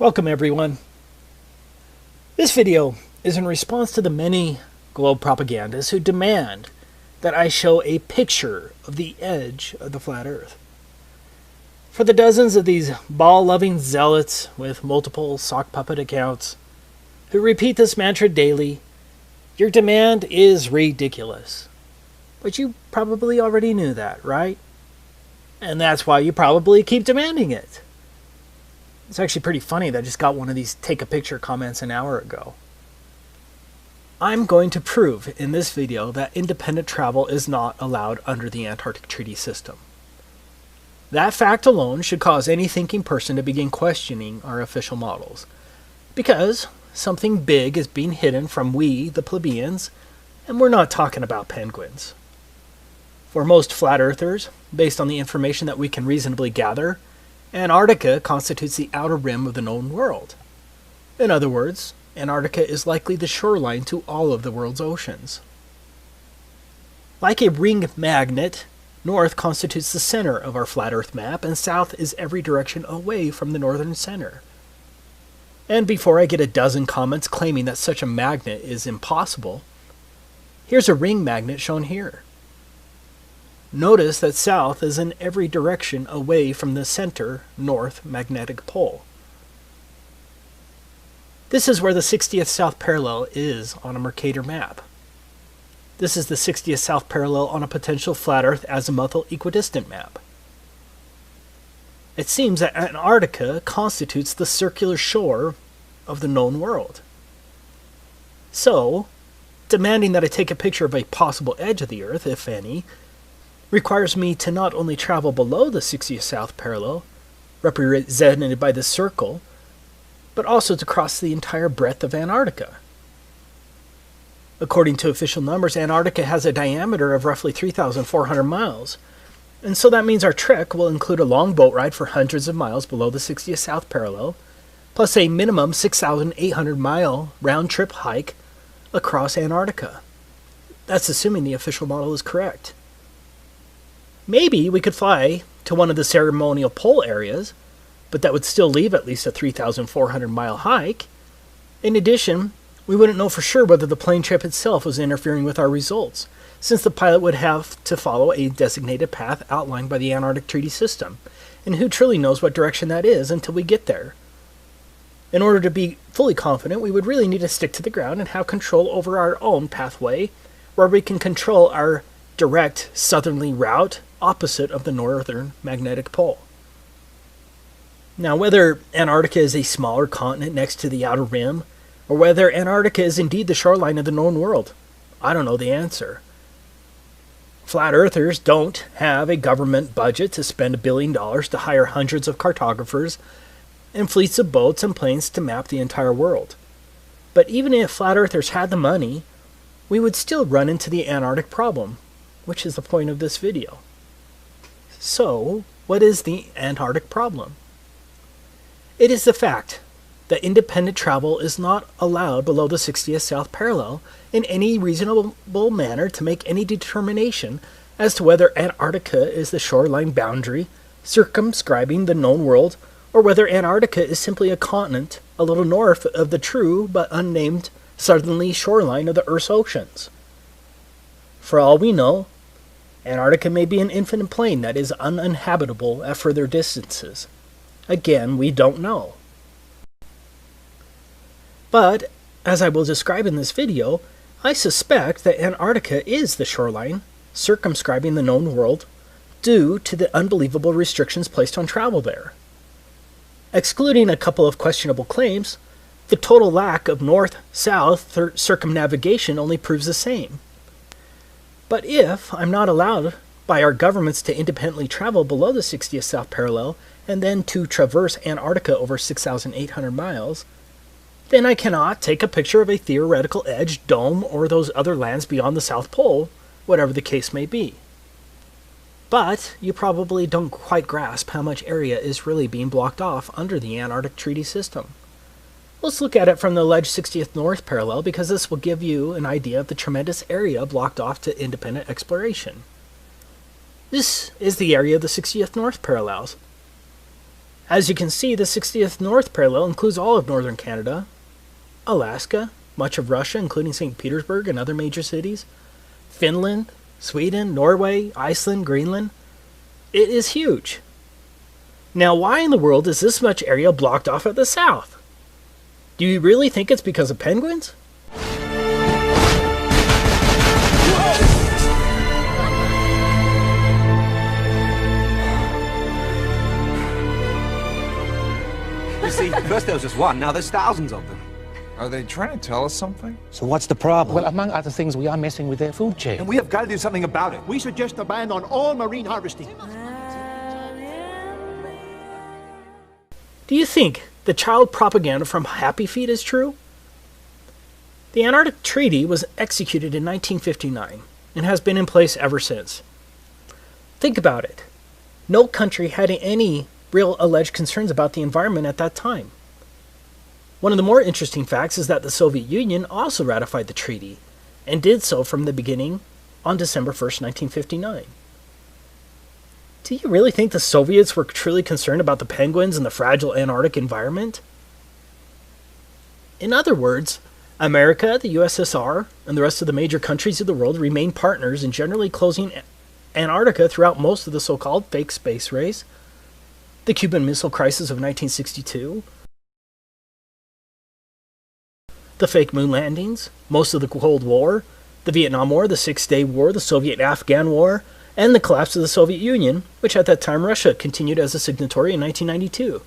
Welcome everyone. This video is in response to the many globe propagandists who demand that I show a picture of the edge of the flat earth. For the dozens of these ball-loving zealots with multiple sock puppet accounts who repeat this mantra daily, your demand is ridiculous. But you probably already knew that, right? And that's why you probably keep demanding it. It's actually pretty funny that I just got one of these take a picture comments an hour ago. I'm going to prove in this video that independent travel is not allowed under the Antarctic Treaty System. That fact alone should cause any thinking person to begin questioning our official models, because something big is being hidden from we, the plebeians, and we're not talking about penguins. For most flat earthers, based on the information that we can reasonably gather, Antarctica constitutes the outer rim of the known world. In other words, Antarctica is likely the shoreline to all of the world's oceans. Like a ring magnet, north constitutes the center of our flat Earth map, and south is every direction away from the northern center. And before I get a dozen comments claiming that such a magnet is impossible, here's a ring magnet shown here. Notice that south is in every direction away from the center north magnetic pole. This is where the 60th south parallel is on a Mercator map. This is the 60th south parallel on a potential flat Earth azimuthal equidistant map. It seems that Antarctica constitutes the circular shore of the known world. So, demanding that I take a picture of a possible edge of the Earth, if any, requires me to not only travel below the 60th south parallel, represented by the circle, but also to cross the entire breadth of Antarctica. According to official numbers, Antarctica has a diameter of roughly 3,400 miles, and so that means our trek will include a long boat ride for hundreds of miles below the 60th south parallel, plus a minimum 6,800-mile round-trip hike across Antarctica. That's assuming the official model is correct. Maybe we could fly to one of the ceremonial pole areas, but that would still leave at least a 3,400-mile hike. In addition, we wouldn't know for sure whether the plane trip itself was interfering with our results, since the pilot would have to follow a designated path outlined by the Antarctic Treaty System, and who truly knows what direction that is until we get there. In order to be fully confident, we would really need to stick to the ground and have control over our own pathway, where we can control our direct southerly route opposite of the northern magnetic pole. Now, whether Antarctica is a smaller continent next to the outer rim, or whether Antarctica is indeed the shoreline of the known world, I don't know the answer. Flat earthers don't have a government budget to spend $1 billion to hire hundreds of cartographers and fleets of boats and planes to map the entire world. But even if flat earthers had the money, we would still run into the Antarctic problem, which is the point of this video. So, what is the Antarctic problem? It is the fact that independent travel is not allowed below the 60th south parallel in any reasonable manner to make any determination as to whether Antarctica is the shoreline boundary circumscribing the known world, or whether Antarctica is simply a continent a little north of the true but unnamed southerly shoreline of the Earth's oceans. For all we know, Antarctica may be an infinite plain that is uninhabitable at further distances. Again, we don't know. But, as I will describe in this video, I suspect that Antarctica is the shoreline circumscribing the known world due to the unbelievable restrictions placed on travel there. Excluding a couple of questionable claims, the total lack of north-south circumnavigation only proves the same. But if I'm not allowed by our governments to independently travel below the 60th south parallel and then to traverse Antarctica over 6,800 miles, then I cannot take a picture of a theoretical edge, dome, or those other lands beyond the South Pole, whatever the case may be. But you probably don't quite grasp how much area is really being blocked off under the Antarctic Treaty System. Let's look at it from the alleged 60th north parallel, because this will give you an idea of the tremendous area blocked off to independent exploration. This is the area of the 60th north parallels. As you can see, the 60th North parallel includes all of northern Canada, Alaska, much of Russia, including St. Petersburg and other major cities, Finland, Sweden, Norway, Iceland, Greenland. It is huge. Now, why in the world is this much area blocked off at the south? Do you really think it's because of penguins? You see, first there was just one, now there's thousands of them. Are they trying to tell us something? So what's the problem? Well, among other things, we are messing with their food chain. And we have got to do something about it. We suggest a ban on all marine harvesting. Do you think the child propaganda from Happy Feet is true? The Antarctic Treaty was executed in 1959 and has been in place ever since. Think about it. No country had any real alleged concerns about the environment at that time. One of the more interesting facts is that the Soviet Union also ratified the treaty, and did so from the beginning on December 1st, 1959. Do you really think the Soviets were truly concerned about the penguins and the fragile Antarctic environment? In other words, America, the USSR, and the rest of the major countries of the world remained partners in generally closing Antarctica throughout most of the so-called fake space race, the Cuban Missile Crisis of 1962, the fake moon landings, most of the Cold War, the Vietnam War, the Six-Day War, the Soviet-Afghan War, and the collapse of the Soviet Union, which at that time Russia continued as a signatory in 1992.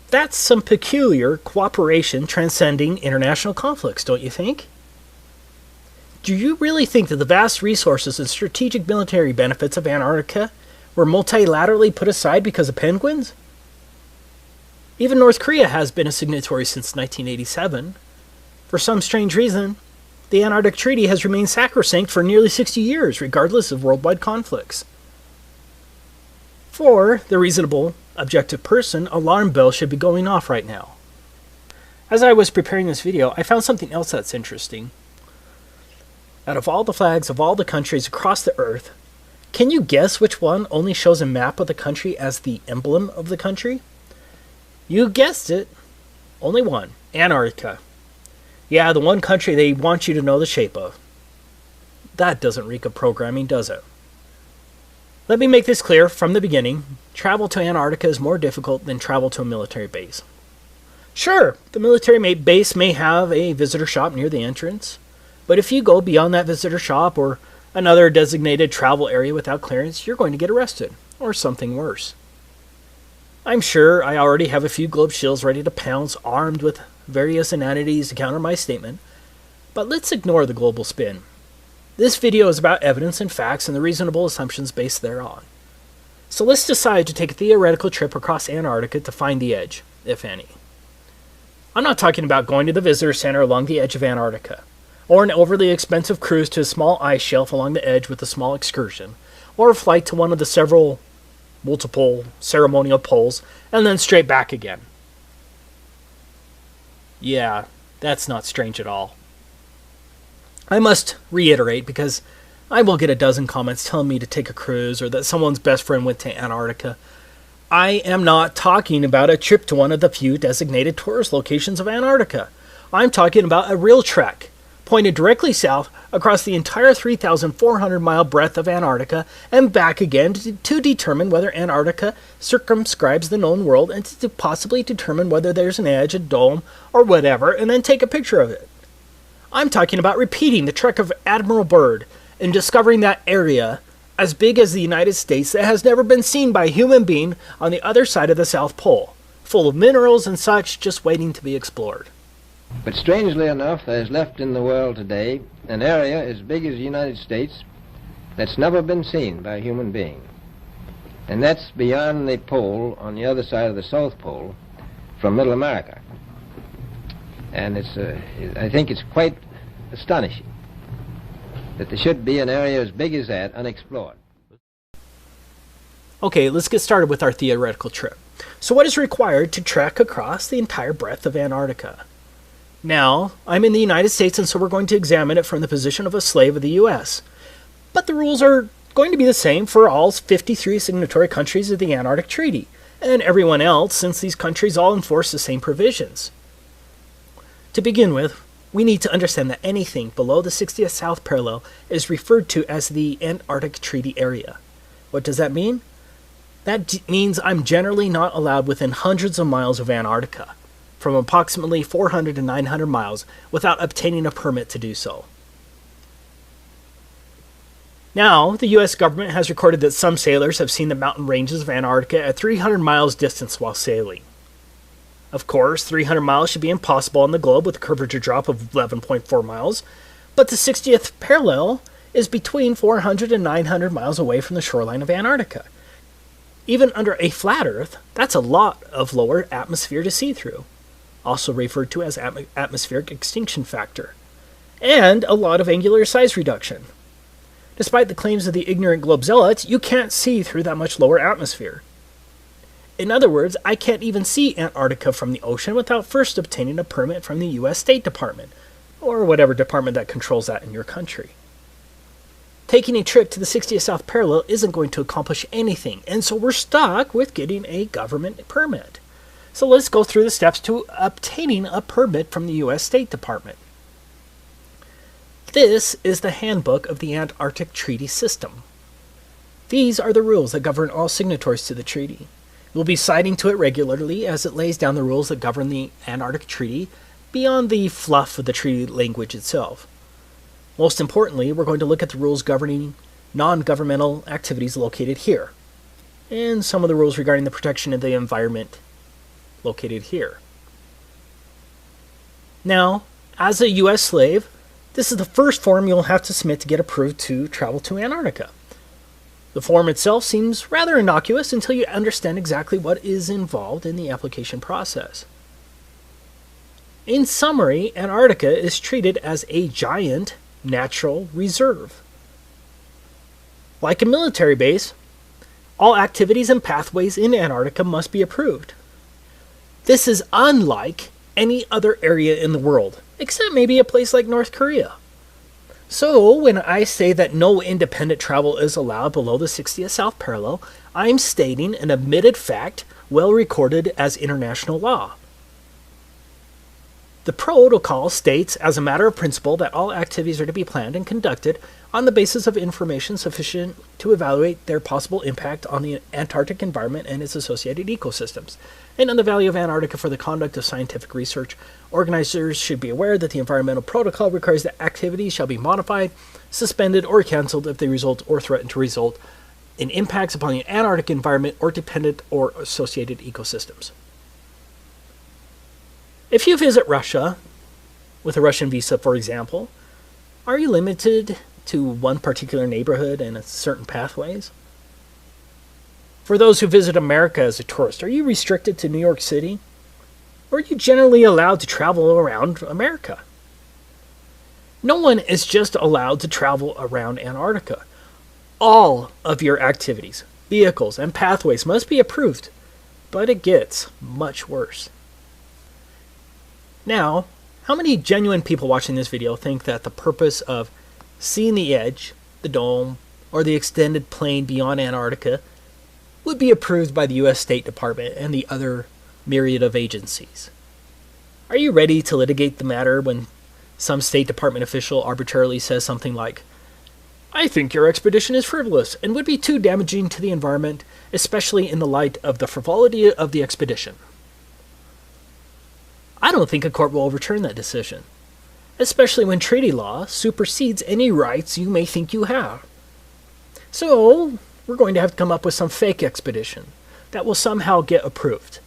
That's some peculiar cooperation transcending international conflicts, don't you think? Do you really think that the vast resources and strategic military benefits of Antarctica were multilaterally put aside because of penguins? Even North Korea has been a signatory since 1987. For some strange reason, the Antarctic Treaty has remained sacrosanct for nearly 60 years, regardless of worldwide conflicts. For the reasonable, objective person, alarm bells should be going off right now. As I was preparing this video, I found something else that's interesting. Out of all the flags of all the countries across the Earth, can you guess which one only shows a map of the country as the emblem of the country? You guessed it. Only one. Antarctica. Yeah, the one country they want you to know the shape of. That doesn't reek of programming, does it? Let me make this clear from the beginning. Travel to Antarctica is more difficult than travel to a military base. Sure, the military base may have a visitor shop near the entrance, but if you go beyond that visitor shop or another designated travel area without clearance, you're going to get arrested, or something worse. I'm sure I already have a few globe shields ready to pounce, armed with various inanities to counter my statement, but let's ignore the global spin. This video is about evidence and facts and the reasonable assumptions based thereon. So let's decide to take a theoretical trip across Antarctica to find the edge, if any. I'm not talking about going to the visitor center along the edge of Antarctica, or an overly expensive cruise to a small ice shelf along the edge with a small excursion, or a flight to one of the multiple ceremonial poles, and then straight back again. Yeah, that's not strange at all. I must reiterate, because I will get a dozen comments telling me to take a cruise or that someone's best friend went to Antarctica. I am not talking about a trip to one of the few designated tourist locations of Antarctica. I'm talking about a real trek, pointed directly south across the entire 3,400-mile breadth of Antarctica and back again to determine whether Antarctica circumscribes the known world and to possibly determine whether there's an edge, a dome, or whatever, and then take a picture of it. I'm talking about repeating the trek of Admiral Byrd and discovering that area as big as the United States that has never been seen by a human being on the other side of the South Pole, full of minerals and such just waiting to be explored. But strangely enough, there is left in the world today an area as big as the United States that's never been seen by a human being. And that's beyond the pole on the other side of the South Pole from Middle America. And I think it's quite astonishing that there should be an area as big as that unexplored. Okay, let's get started with our theoretical trip. So what is required to trek across the entire breadth of Antarctica? Now, I'm in the United States, and so we're going to examine it from the position of a slave of the U.S. But the rules are going to be the same for all 53 signatory countries of the Antarctic Treaty, and everyone else, since these countries all enforce the same provisions. To begin with, we need to understand that anything below the 60th south parallel is referred to as the Antarctic Treaty Area. What does that mean? That means I'm generally not allowed within hundreds of miles of Antarctica, from approximately 400 to 900 miles, without obtaining a permit to do so. Now, the U.S. government has recorded that some sailors have seen the mountain ranges of Antarctica at 300 miles distance while sailing. Of course, 300 miles should be impossible on the globe with a curvature drop of 11.4 miles, but the 60th parallel is between 400 and 900 miles away from the shoreline of Antarctica. Even under a flat Earth, that's a lot of lower atmosphere to see through, also referred to as atmospheric extinction factor, and a lot of angular size reduction. Despite the claims of the ignorant globe zealots, you can't see through that much lower atmosphere. In other words, I can't even see Antarctica from the ocean without first obtaining a permit from the U.S. State Department, or whatever department that controls that in your country. Taking a trip to the 60th south parallel isn't going to accomplish anything, and so we're stuck with getting a government permit. So let's go through the steps to obtaining a permit from the U.S. State Department. This is the handbook of the Antarctic Treaty System. These are the rules that govern all signatories to the treaty. We'll be citing to it regularly as it lays down the rules that govern the Antarctic Treaty beyond the fluff of the treaty language itself. Most importantly, we're going to look at the rules governing non-governmental activities located here, and some of the rules regarding the protection of the environment located here. Now, as a U.S. slave, this is the first form you'll have to submit to get approved to travel to Antarctica. The form itself seems rather innocuous until you understand exactly what is involved in the application process. In summary, Antarctica is treated as a giant natural reserve. Like a military base, all activities and pathways in Antarctica must be approved. This is unlike any other area in the world, except maybe a place like North Korea. So, when I say that no independent travel is allowed below the 60th south parallel, I'm stating an admitted fact well recorded as international law. The protocol states, as a matter of principle, that all activities are to be planned and conducted on the basis of information sufficient to evaluate their possible impact on the Antarctic environment and its associated ecosystems, and on the value of Antarctica for the conduct of scientific research. Organizers should be aware that the environmental protocol requires that activities shall be modified, suspended, or canceled if they result or threaten to result in impacts upon the Antarctic environment or dependent or associated ecosystems. If you visit Russia, with a Russian visa for example, are you limited to one particular neighborhood and certain pathways? For those who visit America as a tourist, are you restricted to New York City? Or are you generally allowed to travel around America? No one is just allowed to travel around Antarctica. All of your activities, vehicles, and pathways must be approved, but it gets much worse. Now, how many genuine people watching this video think that the purpose of seeing the edge, the dome, or the extended plain beyond Antarctica would be approved by the U.S. State Department and the other myriad of agencies? Are you ready to litigate the matter when some State Department official arbitrarily says something like, "I think your expedition is frivolous and would be too damaging to the environment, especially in the light of the frivolity of the expedition"? I don't think a court will overturn that decision, especially when treaty law supersedes any rights you may think you have. So, we're going to have to come up with some fake expedition that will somehow get approved.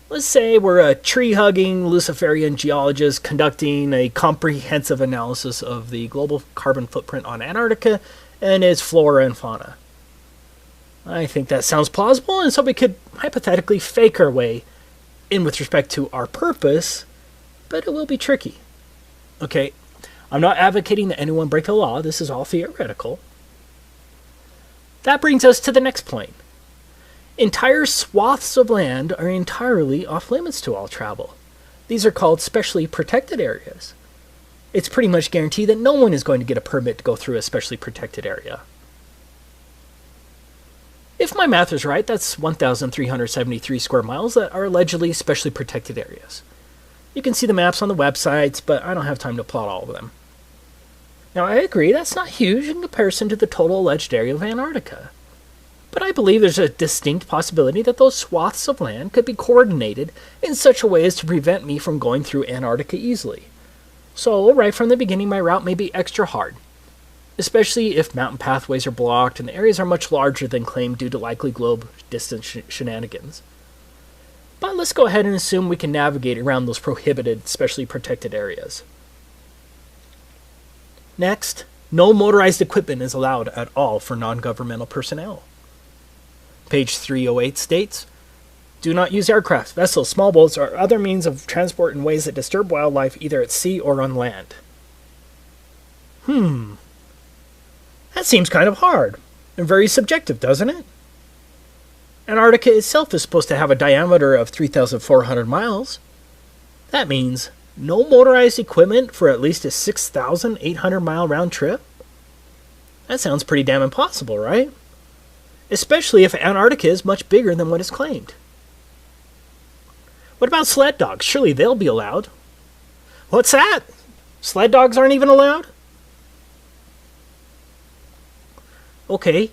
Let's say we're a tree-hugging Luciferian geologist conducting a comprehensive analysis of the global carbon footprint on Antarctica and its flora and fauna. I think that sounds plausible, and so we could hypothetically fake our way in with respect to our purpose, but it will be tricky. Okay, I'm not advocating that anyone break the law. This is all theoretical. That brings us to the next point. Entire swaths of land are entirely off limits to all travel. These are called specially protected areas. It's pretty much guaranteed that no one is going to get a permit to go through a specially protected area. If If my math is right, that's 1,373 square miles that are allegedly specially protected areas. You can see the maps on the websites, but I don't have time to plot all of them. Now, I agree that's not huge in comparison to the total alleged area of Antarctica. But I believe there's a distinct possibility that those swaths of land could be coordinated in such a way as to prevent me from going through Antarctica easily. So, right from the beginning, my route may be extra hard, especially if mountain pathways are blocked and the areas are much larger than claimed due to likely globe distance shenanigans. But let's go ahead and assume we can navigate around those prohibited, specially protected areas. Next, no motorized equipment is allowed at all for non-governmental personnel. Page 308 states, do not use aircraft, vessels, small boats, or other means of transport in ways that disturb wildlife either at sea or on land. That seems kind of hard and very subjective, doesn't it? Antarctica itself is supposed to have a diameter of 3,400 miles. That means no motorized equipment for at least a 6,800-mile round trip? That sounds pretty damn impossible, right? Especially if Antarctica is much bigger than what is claimed. What about sled dogs? Surely they'll be allowed. What's that? Sled dogs aren't even allowed? Okay,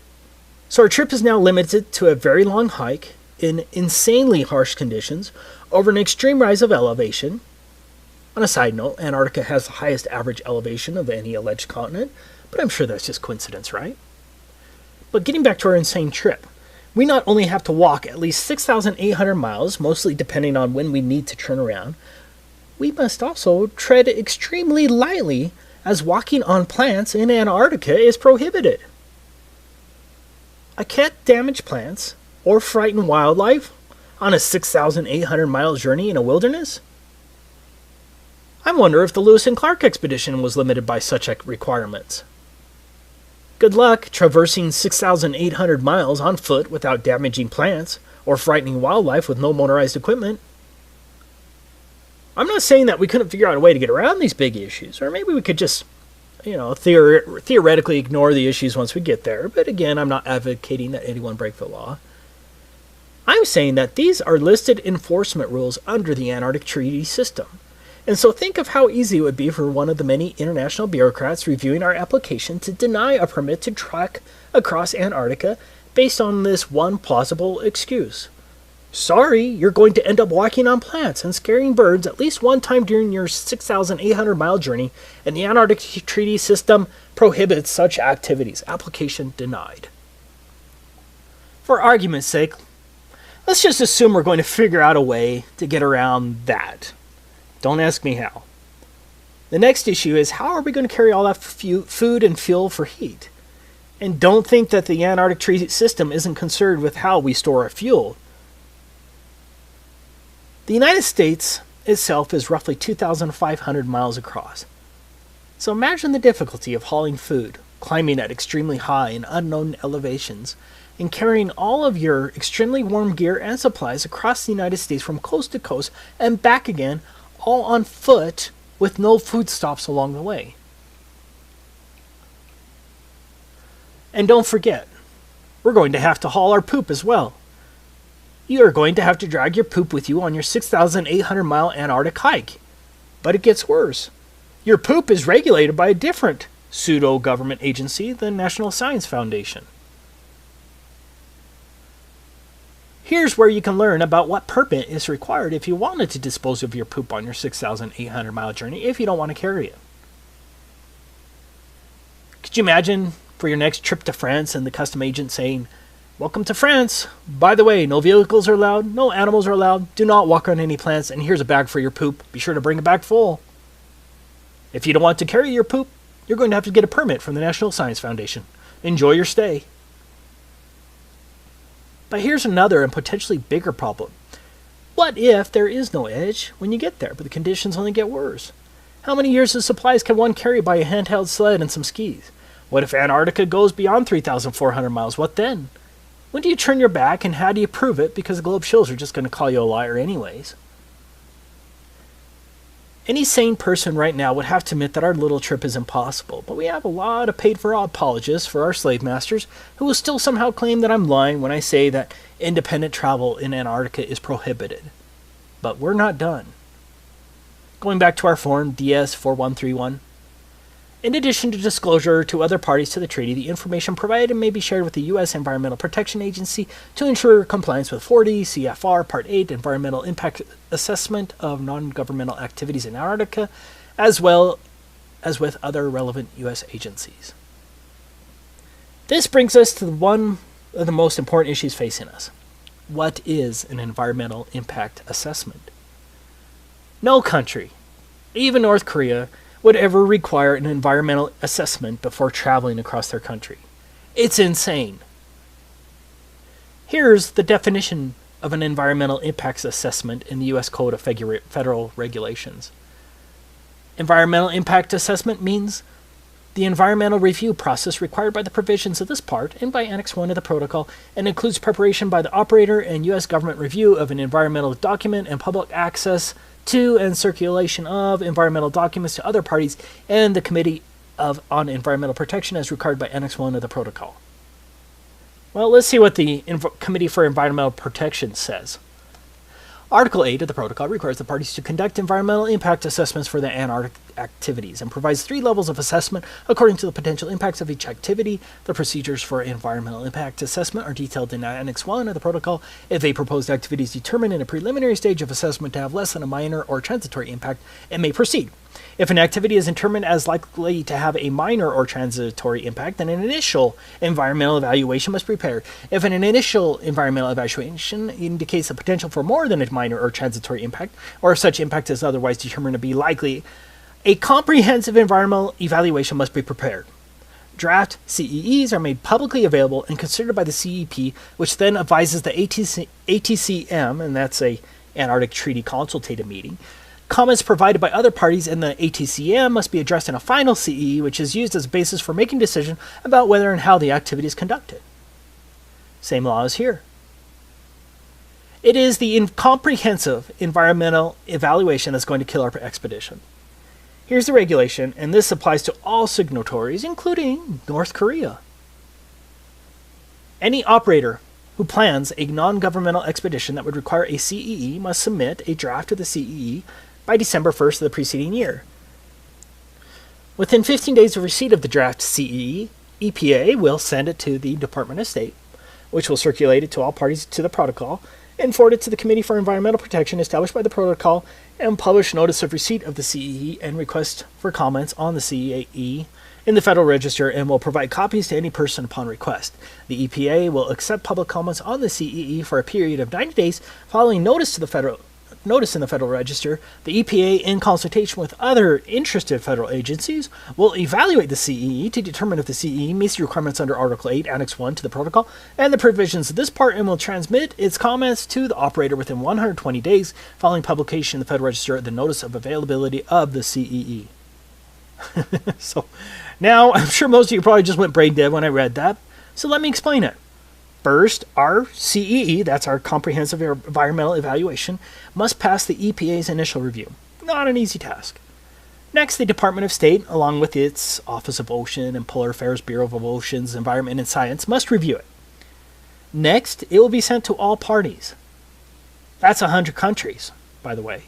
so our trip is now limited to a very long hike in insanely harsh conditions over an extreme rise of elevation. On a side note, Antarctica has the highest average elevation of any alleged continent, but I'm sure that's just coincidence, right? But getting back to our insane trip, we not only have to walk at least 6,800 miles, mostly depending on when we need to turn around, we must also tread extremely lightly as walking on plants in Antarctica is prohibited. I can't damage plants or frighten wildlife on a 6,800-mile journey in a wilderness? I wonder if the Lewis and Clark expedition was limited by such requirements. Good luck traversing 6,800 miles on foot without damaging plants or frightening wildlife with no motorized equipment. I'm not saying that we couldn't figure out a way to get around these big issues, or maybe we could just, theoretically ignore the issues once we get there, but again, I'm not advocating that anyone break the law. I'm saying that these are listed enforcement rules under the Antarctic Treaty System. And so think of how easy it would be for one of the many international bureaucrats reviewing our application to deny a permit to trek across Antarctica based on this one plausible excuse. Sorry, you're going to end up walking on plants and scaring birds at least one time during your 6,800-mile journey, and the Antarctic Treaty System prohibits such activities. Application denied. For argument's sake, let's just assume we're going to figure out a way to get around that. Don't ask me how. The next issue is, how are we going to carry all that food and fuel for heat? And don't think that the Antarctic Treaty System isn't concerned with how we store our fuel. The United States itself is roughly 2,500 miles across. So imagine the difficulty of hauling food, climbing at extremely high and unknown elevations, and carrying all of your extremely warm gear and supplies across the United States from coast to coast and back again, all on foot with no food stops along the way. And don't forget, we're going to have to haul our poop as well. You are going to have to drag your poop with you on your 6,800-mile Antarctic hike. But it gets worse. Your poop is regulated by a different pseudo-government agency, the National Science Foundation. Here's where you can learn about what permit is required if you wanted to dispose of your poop on your 6,800-mile journey if you don't want to carry it. Could you imagine for your next trip to France and the custom agent saying, "Welcome to France. By the way, no vehicles are allowed, no animals are allowed, do not walk on any plants, and here's a bag for your poop. Be sure to bring it back full." If you don't want to carry your poop, you're going to have to get a permit from the National Science Foundation. Enjoy your stay. But here's another and potentially bigger problem. What if there is no edge when you get there, but the conditions only get worse? How many years of supplies can one carry by a handheld sled and some skis? What if Antarctica goes beyond 3,400 miles? What then? When do you turn your back, and how do you prove it? Because the globe shows are just going to call you a liar anyways. Any sane person right now would have to admit that our little trip is impossible, but we have a lot of paid-for apologists for our slave masters who will still somehow claim that I'm lying when I say that independent travel in Antarctica is prohibited. But we're not done. Going back to our form DS4131, in addition to disclosure to other parties to the treaty, the information provided may be shared with the U.S. Environmental Protection Agency to ensure compliance with 40 CFR Part 8 Environmental Impact Assessment of Non-Governmental Activities in Antarctica, as well as with other relevant U.S. agencies. This brings us to one of the most important issues facing us. What is an environmental impact assessment? No country, even North Korea, would ever require an environmental assessment before traveling across their country. It's insane. Here's the definition of an environmental impacts assessment in the U.S. Code of Federal Regulations. Environmental impact assessment means the environmental review process required by the provisions of this part and by Annex 1 of the Protocol, and includes preparation by the operator and U.S. government review of an environmental document and public access to and circulation of environmental documents to other parties and the Committee on Environmental Protection as required by Annex 1 of the Protocol. Well, let's see what the Committee for Environmental Protection says. Article 8 of the Protocol requires the parties to conduct environmental impact assessments for the Antarctic activities and provides 3 levels of assessment according to the potential impacts of each activity. The procedures for environmental impact assessment are detailed in Annex 1 of the Protocol. If a proposed activity is determined in a preliminary stage of assessment to have less than a minor or transitory impact, it may proceed. If an activity is determined as likely to have a minor or transitory impact, then an initial environmental evaluation must be prepared. If an initial environmental evaluation indicates the potential for more than a minor or transitory impact, or if such impact is otherwise determined to be likely, a comprehensive environmental evaluation must be prepared. Draft CEEs are made publicly available and considered by the CEP, which then advises the ATCM, and that's a Antarctic Treaty Consultative Meeting. Comments provided by other parties in the ATCM must be addressed in a final CEE, which is used as a basis for making a decision about whether and how the activity is conducted. Same law as here. It is the comprehensive environmental evaluation that's going to kill our expedition. Here's the regulation, and this applies to all signatories, including North Korea. Any operator who plans a non-governmental expedition that would require a CEE must submit a draft of the CEE by December 1st of the preceding year. Within 15 days of receipt of the draft CEE, EPA will send it to the Department of State, which will circulate it to all parties to the protocol, and forward it to the Committee for Environmental Protection established by the protocol, and publish notice of receipt of the CEE and request for comments on the CEE in the Federal Register, and will provide copies to any person upon request. The EPA will accept public comments on the CEE for a period of 90 days following notice in the Federal Register. The EPA, in consultation with other interested federal agencies, will evaluate the CEE to determine if the CEE meets the requirements under Article 8, Annex 1 to the Protocol, and the provisions of this part, and will transmit its comments to the operator within 120 days following publication in the Federal Register of the notice of availability of the CEE. So, now, I'm sure most of you probably just went brain dead when I read that, so let me explain it. First, our CEE, that's our Comprehensive Environmental Evaluation, must pass the EPA's initial review. Not an easy task. Next, the Department of State, along with its Office of Ocean and Polar Affairs Bureau of Oceans, Environment and Science, must review it. Next, it will be sent to all parties. That's 100 countries, by the way.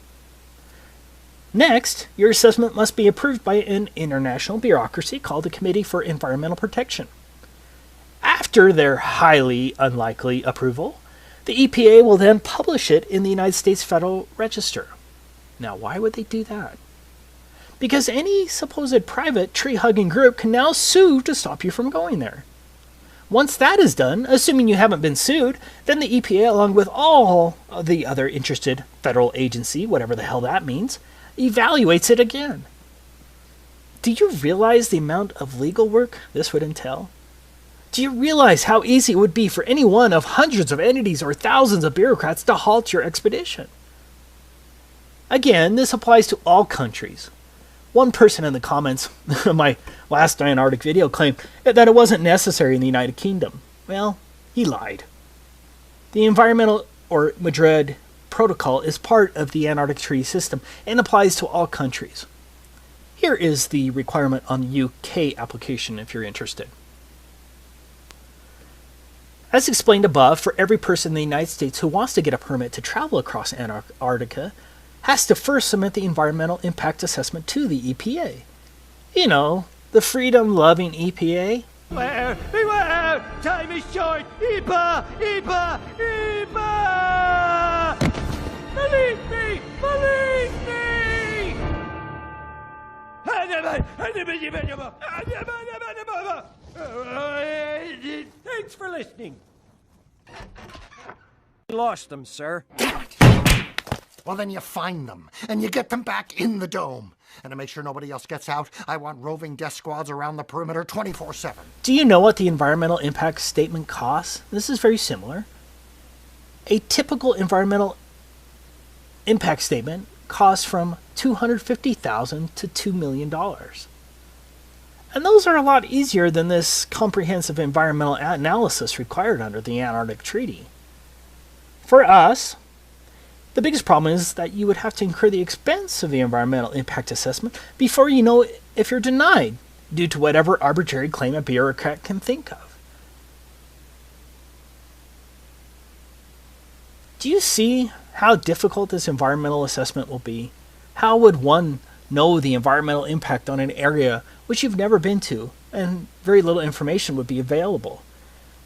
Next, your assessment must be approved by an international bureaucracy called the Committee for Environmental Protection. After their highly unlikely approval, the EPA will then publish it in the United States Federal Register. Now, why would they do that? Because any supposed private tree-hugging group can now sue to stop you from going there. Once that is done, assuming you haven't been sued, then the EPA, along with all of the other interested federal agency, whatever the hell that means, evaluates it again. Do you realize the amount of legal work this would entail? Do you realize how easy it would be for any one of hundreds of entities or thousands of bureaucrats to halt your expedition? Again, this applies to all countries. One person in the comments of my last Antarctic video claimed that it wasn't necessary in the United Kingdom. Well, he lied. The environmental or Madrid Protocol is part of the Antarctic Treaty System and applies to all countries. Here is the requirement on the UK application if you're interested. As explained above, for every person in the United States who wants to get a permit to travel across Antarctica, has to first submit the environmental impact assessment to the EPA. You know, the freedom-loving EPA. Beware! Beware! Time is short! EPA! EPA! EPA! Believe me! Believe me! Thanks for listening. Lost them, sir. Well, then you find them, and you get them back in the dome. And to make sure nobody else gets out, I want roving death squads around the perimeter 24/7. Do you know what the environmental impact statement costs? This is very similar. A typical environmental impact statement costs from $250,000 to $2 million. And those are a lot easier than this comprehensive environmental analysis required under the Antarctic Treaty. For us, the biggest problem is that you would have to incur the expense of the environmental impact assessment before you know if you're denied, due to whatever arbitrary claim a bureaucrat can think of. Do you see how difficult this environmental assessment will be? How would one know the environmental impact on an area which you've never been to, and very little information would be available?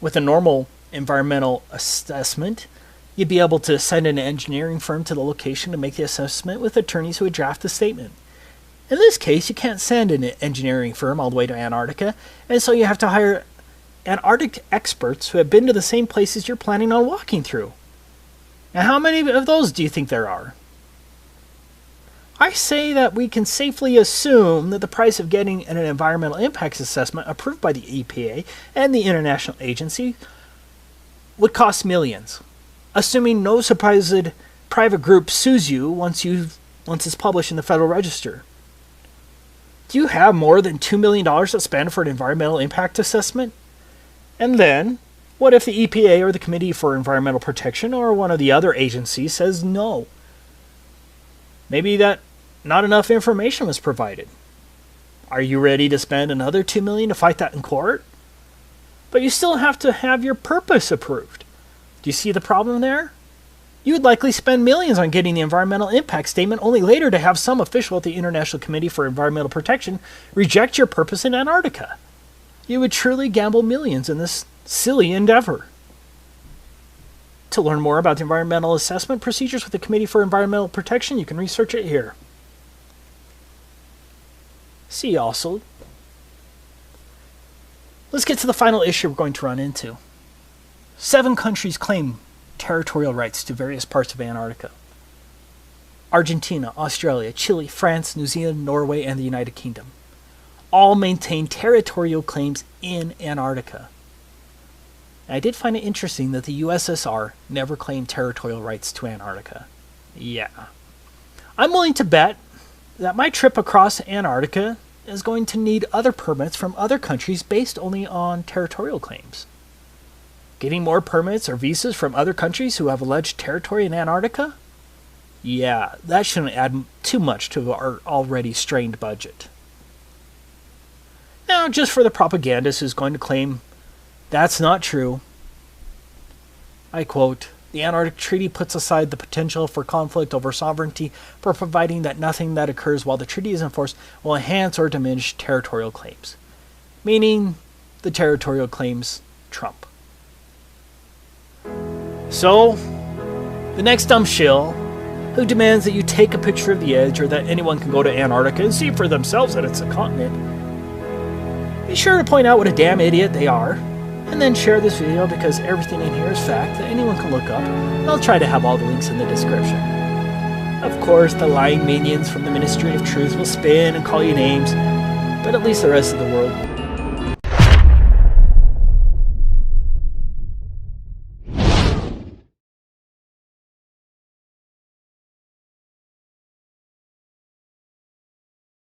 With a normal environmental assessment, you'd be able to send an engineering firm to the location to make the assessment with attorneys who would draft the statement. In this case, you can't send an engineering firm all the way to Antarctica, and so you have to hire Antarctic experts who have been to the same places you're planning on walking through. Now, how many of those do you think there are? I say that we can safely assume that the price of getting an environmental impacts assessment approved by the EPA and the international agency would cost millions, assuming no supposed private group sues you once it's published in the Federal Register. Do you have more than $2 million to spend for an environmental impact assessment? And then, what if the EPA or the Committee for Environmental Protection or one of the other agencies says no? Maybe that not enough information was provided. Are you ready to spend another $2 million to fight that in court? But you still have to have your purpose approved. Do you see the problem there? You would likely spend millions on getting the environmental impact statement, only later to have some official at the International Committee for Environmental Protection reject your purpose in Antarctica. You would truly gamble millions in this silly endeavor. To learn more about the environmental assessment procedures with the Committee for Environmental Protection, you can research it here. See also, let's get to the final issue we're going to run into. 7 countries claim territorial rights to various parts of Antarctica. Argentina, Australia, Chile, France, New Zealand, Norway, and the United Kingdom all maintain territorial claims in Antarctica. I did find it interesting that the USSR never claimed territorial rights to Antarctica. Yeah. I'm willing to bet that my trip across Antarctica is going to need other permits from other countries based only on territorial claims. Getting more permits or visas from other countries who have alleged territory in Antarctica? Yeah, that shouldn't add too much to our already strained budget. Now, just for the propagandist who's going to claim that's not true, I quote, "The Antarctic Treaty puts aside the potential for conflict over sovereignty for providing that nothing that occurs while the treaty is in force will enhance or diminish territorial claims." Meaning, the territorial claims trump. So, the next dumb shill who demands that you take a picture of the edge or that anyone can go to Antarctica and see for themselves that it's a continent, be sure to point out what a damn idiot they are, and then share this video because everything in here is fact that anyone can look up, and I'll try to have all the links in the description. Of course, the lying minions from the Ministry of Truth will spin and call you names, but at least the rest of the world